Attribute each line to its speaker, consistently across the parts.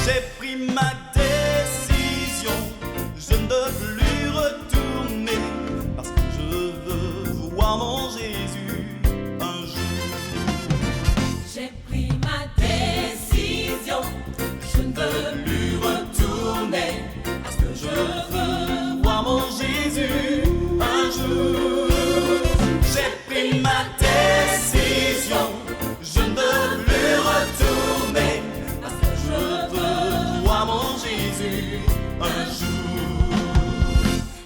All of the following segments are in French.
Speaker 1: J'ai pris ma décision, je ne veux plus retourner, parce que je veux voir mon Jésus un jour.
Speaker 2: J'ai pris ma décision, je ne veux plus retourner, parce que je veux
Speaker 1: voir mon Jésus un jour. J'ai pris ma décision, je ne veux plus retourner,
Speaker 2: parce que je veux
Speaker 1: voir mon Jésus un jour.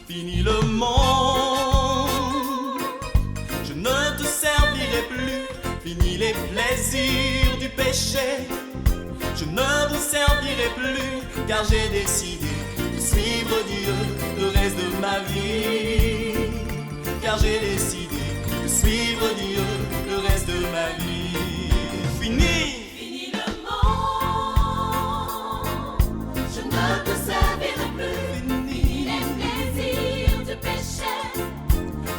Speaker 1: Fini le monde, je ne te servirai plus. Fini les plaisirs du péché, je ne vous servirai plus, car j'ai décidé de suivre Dieu le reste de ma vie. Car j'ai décidé de suivre Dieu le reste de ma vie. Fini
Speaker 2: le monde, je ne te servirai plus. Fini les plaisirs du péché,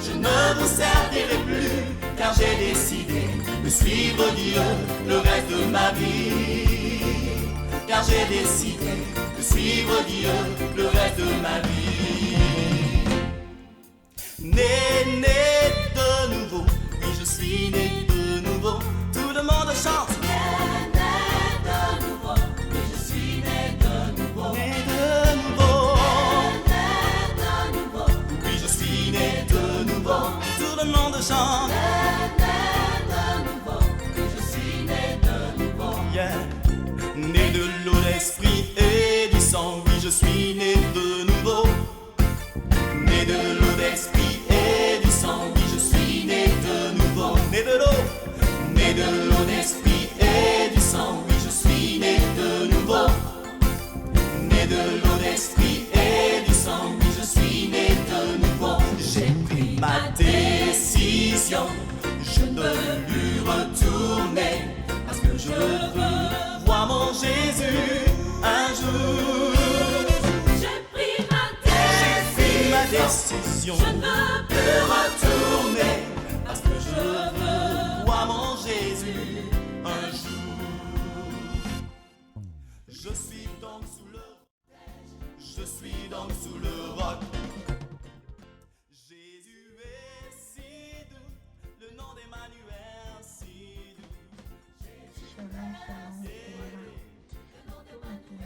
Speaker 1: je ne vous servirai plus, car j'ai décidé de suivre Dieu le reste de ma vie. Car j'ai décidé de suivre Dieu le reste de ma vie. Né de nouveau, oui je suis né de nouveau. Tout le monde chante.
Speaker 2: né de nouveau, oui je suis né de nouveau.
Speaker 1: Né de nouveau,
Speaker 2: Né de nouveau,
Speaker 1: oui je suis né de nouveau. Tout le monde chante.
Speaker 2: né de nouveau, oui je suis né de nouveau.
Speaker 1: Yeah. Né de l'eau, d'esprit et du sang, oui je suis né de nouveau. Né de l'eau, d'esprit et du sang, oui je suis né de nouveau. Né de l'eau, d'esprit et du sang, oui je suis né de nouveau. Né de l'eau, d'esprit et du sang, oui je suis né de nouveau. J'ai pris ma décision, je ne veux plus retourner, parce que je veux voir mon Jésus un jour.
Speaker 2: J'ai pris ma
Speaker 1: décision,
Speaker 2: je ne veux plus
Speaker 1: retourner, parce que je veux voir mon Jésus un jour. Je suis donc sous le roc. Jésus est si doux, le nom d'Emmanuel si doux.
Speaker 3: Shalom, shalom, voilà. Maintenant,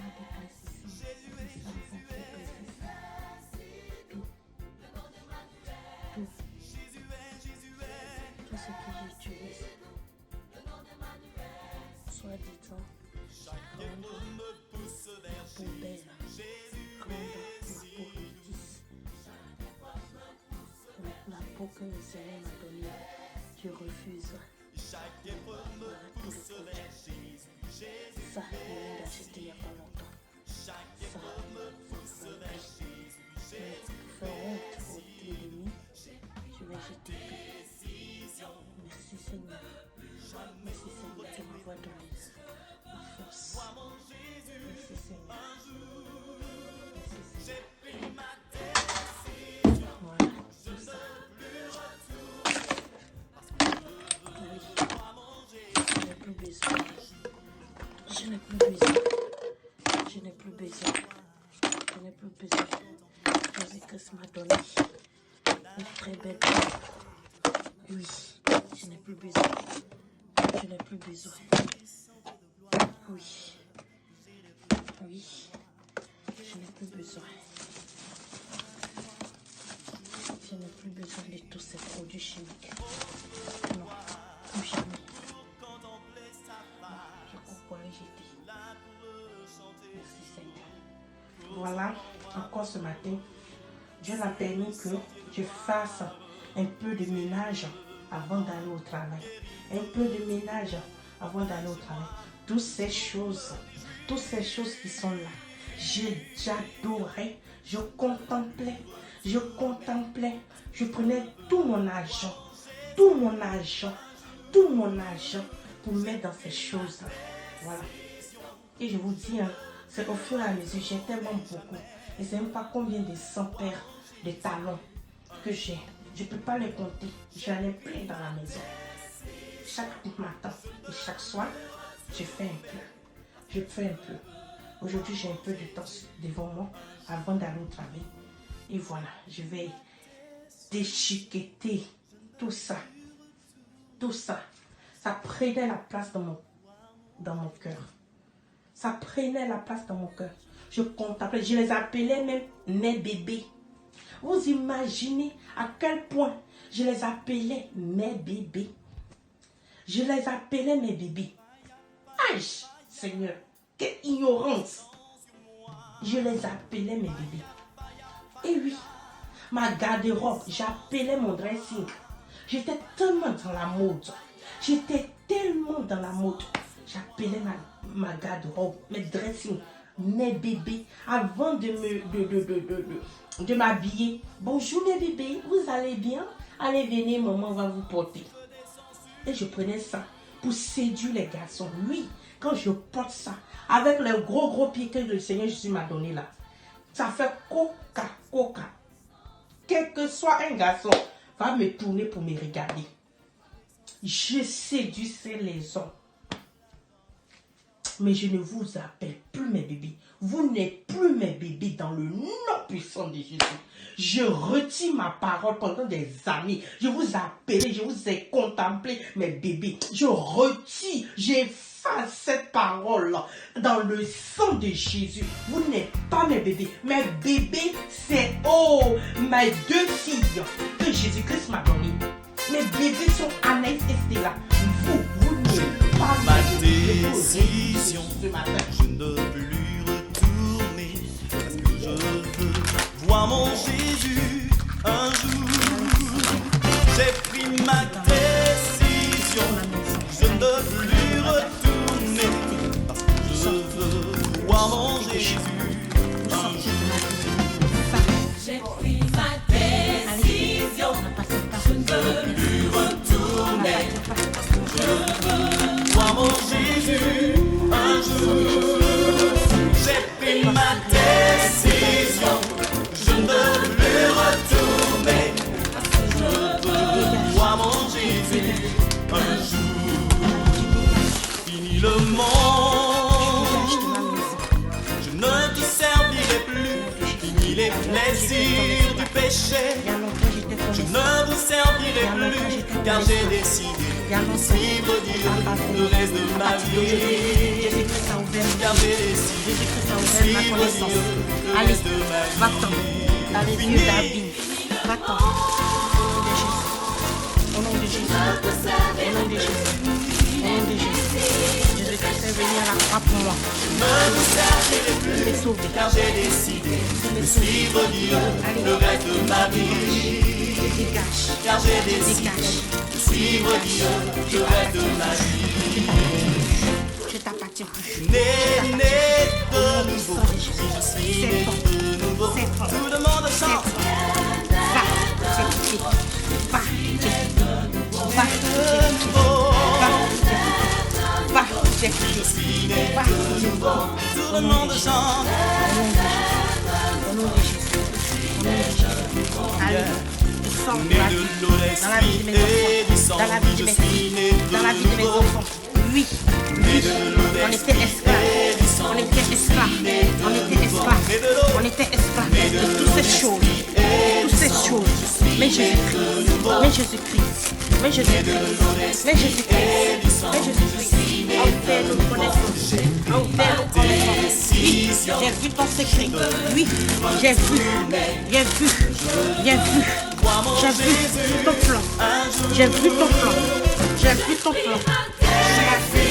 Speaker 1: Jésus est
Speaker 3: tout ce que j'utilise, soit disant, la poubelle, rendre la peau que le Seigneur m'a donnée, je refuse. Voilà tout le projet. Ça, je viens d'acheter il n'y a pas longtemps. Ça, pour faire honte aux ennemis, je vais jeter tout. Merci Seigneur. Merci Seigneur, tu m'envoies donner ma force. Merci Seigneur. Merci Seigneur. Voilà, tout ça. Oui, je n'ai plus besoin. Je n'ai plus besoin. Je n'ai plus besoin. Je n'ai plus besoin. Jésus-Christ m'a donné une très belle vie. Oui, je n'ai plus besoin. Je n'ai plus besoin. Oui. Oui. Je n'ai plus besoin. Je n'ai plus besoin de tous ces produits chimiques. Non, plus jamais. Je comprends les jeter. Merci Seigneur.
Speaker 4: Voilà, encore ce matin, Dieu a permis que je fasse un peu de ménage avant d'aller au travail. Un peu de ménage avant d'aller au travail. Toutes ces choses qui sont là, j'adorais, je contemplais, je prenais tout mon argent pour mettre dans ces choses. Voilà. Et je vous dis, c'est au fur et à mesure, j'ai tellement beaucoup. Et c'est même pas combien de 100 paires de talons que j'ai. Je ne peux pas les compter. J'en ai plein dans la maison. Chaque matin et chaque soir, je fais un peu. Aujourd'hui, j'ai un peu de temps devant moi avant d'aller au travail. Et voilà, je vais déchiqueter tout ça. Tout ça. Ça prenait la place dans mon cœur. Ça prenait la place dans mon cœur. Je contemplais, je les appelais même mes bébés. Vous imaginez à quel point je les appelais mes bébés. Je les appelais mes bébés. Aïe, Seigneur, quelle ignorance. Je les appelais mes bébés. Et oui, ma garde-robe, j'appelais mon dressing. J'étais tellement dans la mode. J'appelais ma garde-robe, mes dressings, mes bébés, avant de m'habiller. Bonjour mes bébés, vous allez bien? Allez, venez, maman va vous porter. Et je prenais ça pour séduire les garçons. Oui, quand je porte ça, avec les gros pieds que le Seigneur Jésus m'a donné là, ça fait coca. Quel que soit un garçon, va me tourner pour me regarder. Je séduisais les hommes. Mais je ne vous appelle plus mes bébés. Vous n'êtes plus mes bébés dans le nom puissant de Jésus. Je retire ma parole pendant des années. Je vous ai appelé, je vous ai contemplé mes bébés. Je retire, j'efface cette parole dans le sang de Jésus. Vous n'êtes pas mes bébés. Mes bébés, c'est mes 2 filles que Jésus-Christ m'a données. Mes bébés sont Anaïs et Stella. Vous n'êtes pas
Speaker 1: Ma
Speaker 4: mes bébés.
Speaker 1: décision,
Speaker 4: Ce matin.
Speaker 1: je ne veux plus retourner, parce que je veux voir mon Jésus un jour. J'ai pris ma décision, je ne veux plus retourner, parce que je veux voir mon Jésus un jour.
Speaker 2: J'ai pris ma décision. Je ne veux plus retourner.
Speaker 1: Voir mon Jésus un jour. J'ai pris ma décision, je ne veux plus retourner, parce que je veux voir mon Jésus un jour. Fini le monde, je ne t'y servirai plus. Fini les plaisirs du péché, je ne vous servirai plus, car j'ai décidé de suivre Dieu le reste de ma vie. Car j'ai décidé de suivre Dieu le reste de ma vie.
Speaker 3: Allez, Dieu d'abîme. Va-t'en. Au nom de Jésus. Au nom de Jésus. Au nom de Jésus. Jésus-Christ est venu à la croix pour moi.
Speaker 1: Ne vous servirai plus,
Speaker 3: Me sauver.
Speaker 1: car j'ai décidé de suivre Dieu le reste de ma vie.
Speaker 3: Dégage.
Speaker 1: Car j'ai décidé de suivre Dieu le reste de ma vie.
Speaker 3: Je t'appartiens plus.
Speaker 1: Né de nouveau, oui, je suis né de nouveau. Tout le monde chante.
Speaker 3: Va, j'ai quitté. Va, j'ai quitté. Va, j'ai quitté. Va, j'ai quitté.
Speaker 1: Je suis né
Speaker 3: Va,
Speaker 1: de nouveau. Tout le monde chante.
Speaker 3: au nom de Jésus. Au nom de Jésus. Allez. Sang
Speaker 1: Né de l'eau,
Speaker 3: dans la vie de mes
Speaker 1: l'esprit et du
Speaker 3: enfants,
Speaker 1: sang,
Speaker 3: dans la vie de
Speaker 1: je
Speaker 3: mes
Speaker 1: suis
Speaker 3: filles,
Speaker 1: né
Speaker 3: dans la vie de mes
Speaker 1: nouveau.
Speaker 3: enfants. Oui,
Speaker 1: Né de l'eau,
Speaker 3: on était
Speaker 1: l'esprit
Speaker 3: esclaves,
Speaker 1: et du sang,
Speaker 3: on était esclaves, on était esclaves, on était esclaves de toutes ces choses, toutes ces choses. Mais Jésus-Christ, mais Jésus-Christ, mais Jésus-Christ, mais Jésus-Christ, mais Jésus-Christ a ouvert nos connaissances, a ouvert nos connaissances. Oui, j'ai vu ton secret, oui, j'ai vu, j'ai vu, j'ai vu. J'ai vu ton plan. J'ai vu ton plan. J'ai vu ton plan.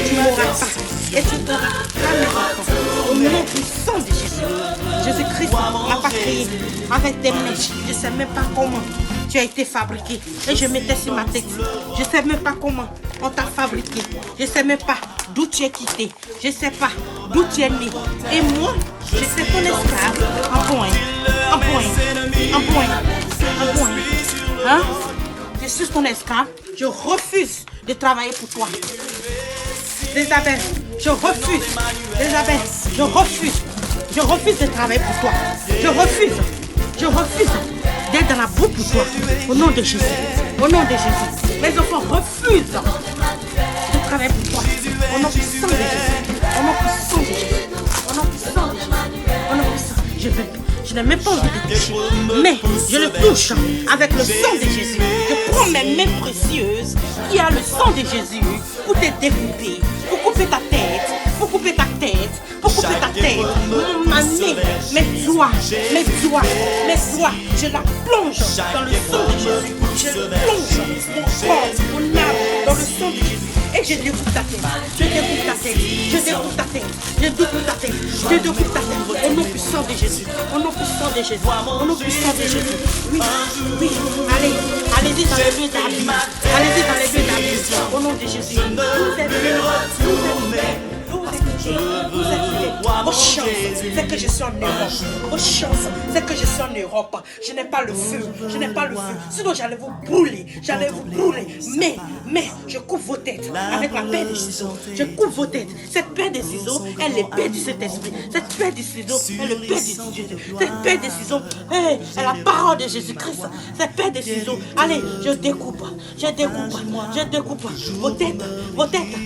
Speaker 3: Tu m'auras pas. Et tu n'auras pas mes enfants. Au nom puissant de Jésus. Jésus-Christ m'a pas créé avec des mèches. Je ne sais même pas comment tu as été fabriqué. Et je mettais sur ma tête. Je ne sais même pas comment on t'a fabriqué. Je ne sais même pas d'où tu es quitté. Je ne sais pas d'où tu es né. Et moi, je sais ton esclave en point. En point. En point. En point. Hein? Je suis ton esclave. Je refuse de travailler pour toi. Isabelle, je refuse. Isabelle, je refuse. Je refuse de travailler pour toi. Je refuse. Je refuse d'être dans la boue pour toi. Au nom de Jésus. Au nom de Jésus. Mes enfants refusent de travailler pour toi. Au nom puissant de Jésus. Au nom puissant de Jésus. Au nom puissant de Jésus. Je n'ai même pas envie de toucher. Mais je le touche avec le sang de Jésus. Je prends mes mains précieuses qui a le sang de Jésus pour te découper, pour couper ta tête, pour couper ta tête, pour couper ta tête. Ma main, mes doigts, je la plonge dans le sang de Jésus. Je plonge mon corps, mon âme dans le sang de Jésus. Et je découpe ta tête, je découpe ta tête, je découpe ta tête, je découpe ta tête, je découpe ta tête. Au nom puissant de Jésus, au nom puissant de Jésus, au nom puissant de Jésus. Oui, oui, allez-y dans les lieux d'abîme, allez-y dans les lieux d'abîme. Au nom de Jésus, vous êtes libres. Vous êtes libres. Vos chances, c'est que je suis en Europe. Vos chances, c'est que je suis en Europe. Je n'ai pas le feu, je n'ai pas le feu. Sinon j'allais vous brûler, Mais je coupe vos têtes avec la paire de ciseaux. Je coupe vos têtes. Cette paire de ciseaux est l'épée du Saint-Esprit. Cette paire de ciseaux est le paire de ciseaux. Cette paire de ciseaux est la parole de Jésus-Christ. Cette paire de ciseaux, allez, je découpe vos têtes, vos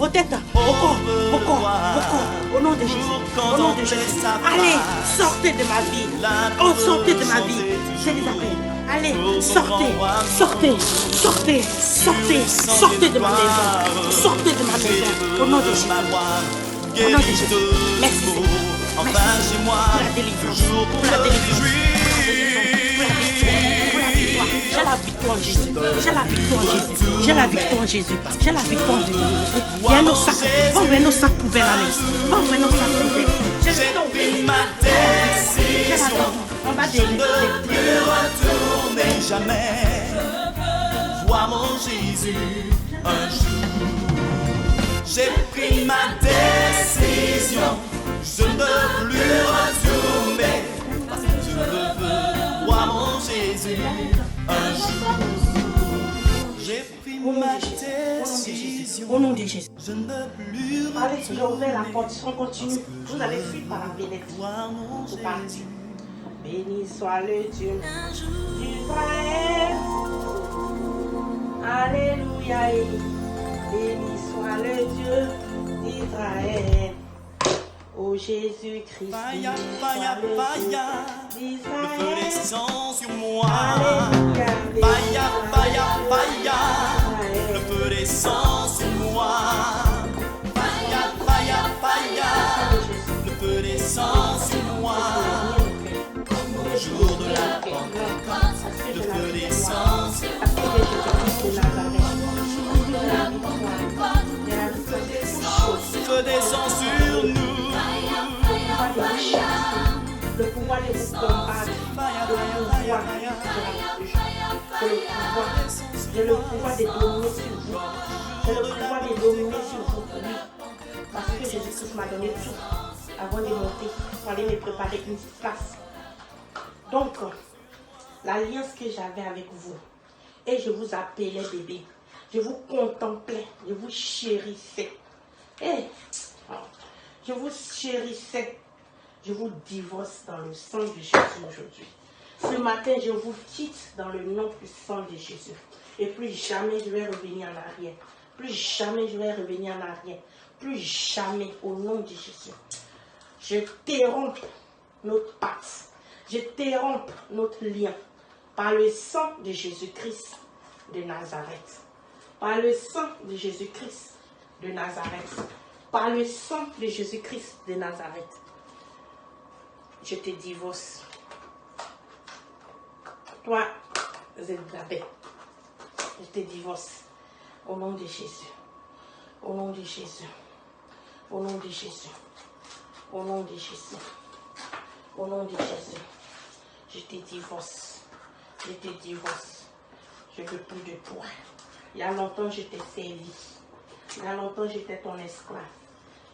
Speaker 3: têtes, vos corps, au nom de Jésus, allez, sortez de ma vie, sortez de ma vie, je les appelle, allez, sortez de ma maison, au nom de Jésus, merci pour la délivrance, j'ai la victoire en Jésus. J'ai la victoire en Jésus. Il y a nos sacs. Va ouvrir nos sacs poubelles, allez. Va ouvrir nos sacs poubelles. Je vais tomber ma tête. On va
Speaker 1: Ne retourner jamais. Vois mon Jésus un jour. J'ai pris ma décision. Je ne veux plus retourner. Parce que je veux voir mon Jésus. Un jour, j'ai pris ma décision.
Speaker 3: Au nom de Jésus.
Speaker 1: Je ne veux plus
Speaker 3: allez, j'ai ouvert la porte. On continue. Vous allez fuir par la fenêtre.
Speaker 1: voir mon
Speaker 3: C'est
Speaker 1: Jésus.
Speaker 3: parti. Béni soit le Dieu d'Israël. Alléluia. Béni soit le Dieu d'Israël. Ô Jésus-Christ,
Speaker 1: Faya,
Speaker 3: béni
Speaker 1: faya,
Speaker 3: soit le
Speaker 1: faya.
Speaker 3: Dieu
Speaker 1: Le feu
Speaker 3: d'Israël.
Speaker 1: descend sur moi.
Speaker 3: Alléluia. béni
Speaker 1: Faya,
Speaker 3: soit
Speaker 1: faya,
Speaker 3: le
Speaker 1: faya.
Speaker 3: Dieu
Speaker 1: Le
Speaker 3: d'Israël.
Speaker 1: feu descend sur moi. Faya, faya, faya. Le feu descend sur moi. Au jour de la Pentecôte, le feu descend sur le feu descend sur nous.
Speaker 3: Le pouvoir de vous combattre, j'ai le pouvoir de dominer sur vous. J'ai le pouvoir de dominer sur vous. Oui. Parce que Jésus-Christ m'a donné tout avant de monter pour aller me préparer une petite place. Donc, l'alliance que j'avais avec vous, et je vous appelais bébé, je vous contemplais, je vous chérissais. Et je vous chérissais. Je vous divorce dans le sang de Jésus aujourd'hui. Ce matin, je vous quitte dans le nom puissant de Jésus. Et plus jamais je vais revenir en arrière. Plus jamais je vais revenir en arrière. Plus jamais au nom de Jésus. Je t'érompe notre pacte. Je t'érompe notre lien. Par le sang de Jésus-Christ de Nazareth. Par le sang de Jésus-Christ de Nazareth. Par le sang de Jésus-Christ de Nazareth. Je te divorce. Toi, Zézabeth, je te divorce. Au nom de Jésus. Au nom de Jésus. Au nom de Jésus. Au nom de Jésus. Au nom de Jésus. Je te divorce. Je te divorce. Je ne veux plus de toi. Il y a longtemps, je t'ai servi. Il y a longtemps, j'étais ton esclave.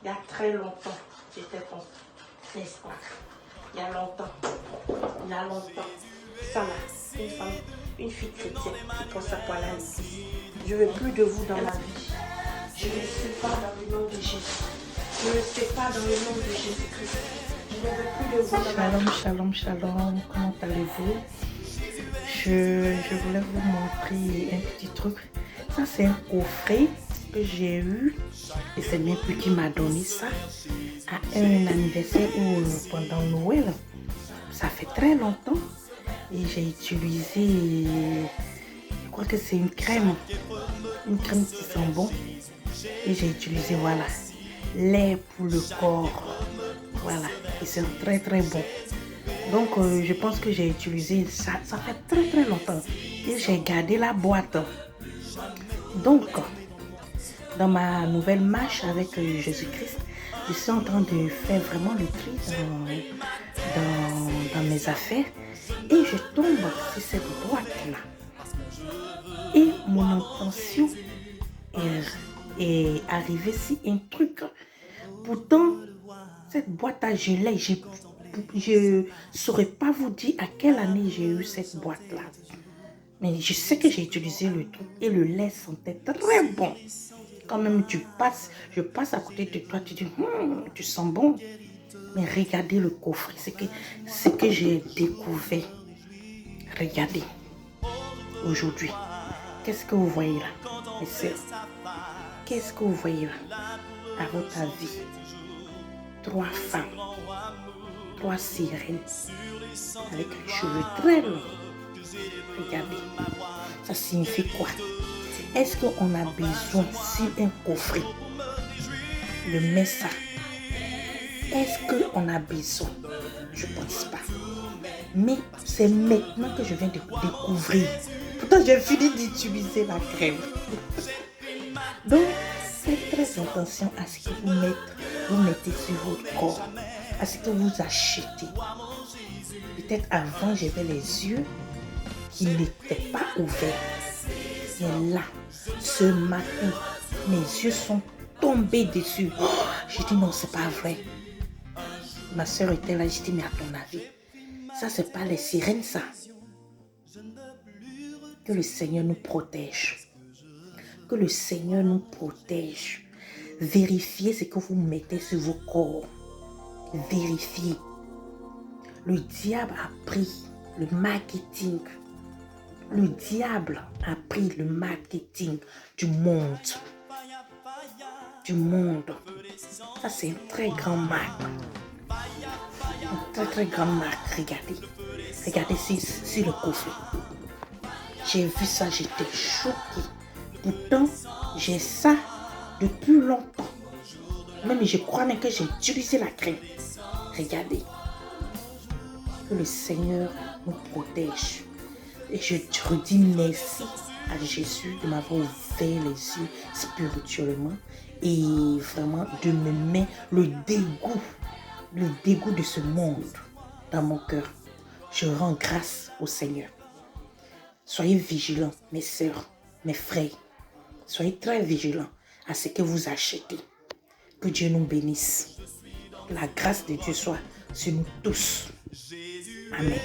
Speaker 3: Il y a très longtemps, j'étais ton esclave. Il y a longtemps, ça là, une femme, une fille chrétienne qui pense à toi là ici. Je ne veux plus de vous dans ma vie. Je ne suis pas dans le nom de Jésus. Je ne suis pas dans le nom de Jésus-Christ. Je ne veux plus de vous dans ma vie.
Speaker 4: Shalom, shalom, comment allez-vous? Je voulais vous montrer un petit truc. Ça, c'est un coffret que j'ai eu, et c'est même plus qui m'a donné ça, à un anniversaire ou pendant Noël. Ça fait très longtemps. Et j'ai utilisé, je crois que c'est une crème qui sent bon. Et j'ai utilisé, voilà, lait pour le corps. Voilà, et c'est très très bon. Donc je pense que j'ai utilisé ça, ça fait très très longtemps. Et j'ai gardé la boîte. Donc, dans ma nouvelle marche avec Jésus-Christ, je suis en train de faire vraiment le tri dans mes affaires. Et je tombe sur cette boîte-là. Et mon intention est arrivée sur un truc. Pourtant, cette boîte-là, je l'ai. Je ne saurais pas vous dire à quelle année j'ai eu cette boîte-là. Mais je sais que j'ai utilisé le truc et le lait sentait très bon. Quand même, je passe à côté de toi, tu dis, tu sens bon. Mais regardez le coffret, ce que j'ai découvert. Regardez, aujourd'hui, qu'est-ce que vous voyez là, mes sœurs? Qu'est-ce que vous voyez là, à votre avis? 3 femmes, 3 sirènes, avec les cheveux très longs. Regardez, ça signifie quoi? Est-ce qu'on a besoin, sur un coffret, de mettre ça? Est-ce qu'on a besoin? Je ne pense pas. Mais c'est maintenant que je viens de découvrir. Pourtant, j'ai fini d'utiliser la crème. Donc, faites très attention à ce que vous mettez sur votre corps, à ce que vous achetez. Peut-être avant, j'avais les yeux qui n'étaient pas ouverts. Et là, ce matin, mes yeux sont tombés dessus. Oh, j'ai dit non, c'est pas vrai. Ma soeur était là, j'ai dit mais à ton avis, ça c'est pas les sirènes ça. Que le Seigneur nous protège. Que le Seigneur nous protège. Vérifiez ce que vous mettez sur vos corps. Vérifiez. Le diable a pris le marketing. Le diable a pris le marketing du monde. Du monde. Ça c'est une très grande marque. Une très très grande marque. Regardez. Regardez sur le coffret. J'ai vu ça, j'étais choquée. Pourtant, j'ai ça depuis longtemps. Même je crois même que j'ai utilisé la crème. Regardez. Que le Seigneur nous protège. Et je redis merci à Jésus de m'avoir ouvert les yeux spirituellement. Et vraiment de me mettre le dégoût de ce monde dans mon cœur. Je rends grâce au Seigneur. Soyez vigilants, mes sœurs, mes frères. Soyez très vigilants à ce que vous achetez. Que Dieu nous bénisse. Que la grâce de Dieu soit sur nous tous. Amen.